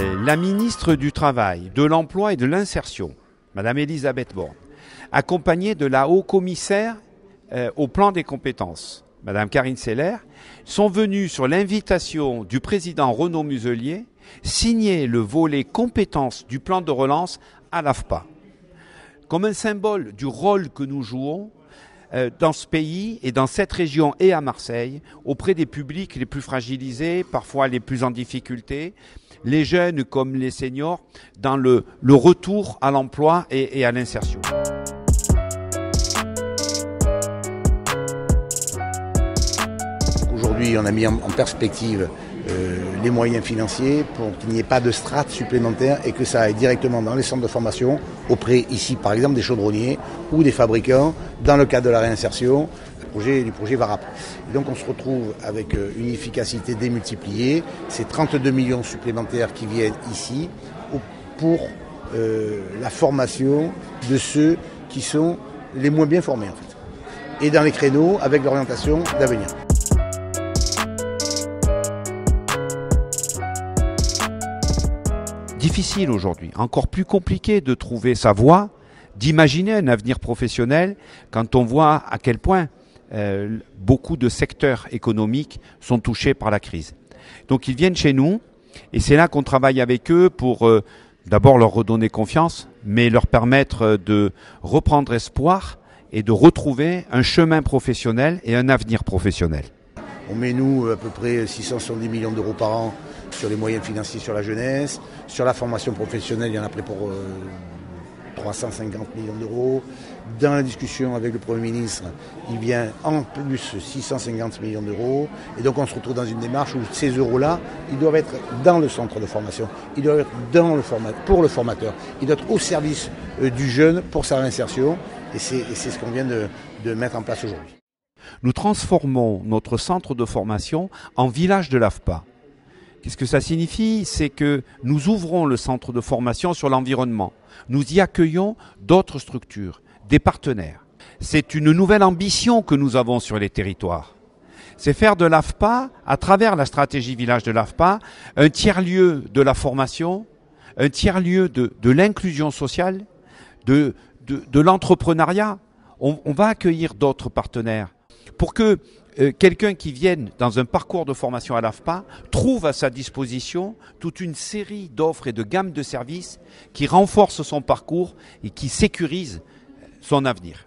La ministre du Travail, de l'Emploi et de l'Insertion, Madame Elisabeth Borne, accompagnée de la haut-commissaire au plan des compétences, Madame Karine Seller, sont venus sur l'invitation du président Renaud Muselier signer le volet compétences du plan de relance à l'AFPA, comme un symbole du rôle que nous jouons dans ce pays et dans cette région et à Marseille, auprès des publics les plus fragilisés, parfois les plus en difficulté, les jeunes comme les seniors, dans le retour à l'emploi et à l'insertion. Aujourd'hui, on a mis en perspective les moyens financiers pour qu'il n'y ait pas de strates supplémentaires et que ça aille directement dans les centres de formation auprès ici par exemple des chaudronniers ou des fabricants dans le cadre de la réinsertion du projet VARAP. Et donc on se retrouve avec une efficacité démultipliée, c'est 32 millions supplémentaires qui viennent ici pour la formation de ceux qui sont les moins bien formés en fait. Et dans les créneaux avec l'orientation d'avenir. Difficile aujourd'hui, encore plus compliqué de trouver sa voie, d'imaginer un avenir professionnel quand on voit à quel point beaucoup de secteurs économiques sont touchés par la crise. Donc ils viennent chez nous et c'est là qu'on travaille avec eux pour d'abord leur redonner confiance, mais leur permettre de reprendre espoir et de retrouver un chemin professionnel et un avenir professionnel. On met nous à peu près 670 millions d'euros par an sur les moyens financiers sur la jeunesse, sur la formation professionnelle, il y en a près pour 350 millions d'euros. Dans la discussion avec le Premier ministre, il vient en plus 650 millions d'euros. Et donc on se retrouve dans une démarche où ces euros-là, ils doivent être dans le centre de formation, ils doivent être pour le formateur, ils doivent être au service du jeune pour sa réinsertion. Et c'est ce qu'on vient de mettre en place aujourd'hui. Nous transformons notre centre de formation en village de l'AFPA. Qu'est-ce que ça signifie? C'est que nous ouvrons le centre de formation sur l'environnement. Nous y accueillons d'autres structures, des partenaires. C'est une nouvelle ambition que nous avons sur les territoires. C'est faire de l'AFPA, à travers la stratégie village de l'AFPA, un tiers-lieu de la formation, un tiers-lieu de l'inclusion sociale, de l'entrepreneuriat. On va accueillir d'autres partenaires pour que quelqu'un qui vienne dans un parcours de formation à l'AFPA trouve à sa disposition toute une série d'offres et de gammes de services qui renforcent son parcours et qui sécurisent son avenir.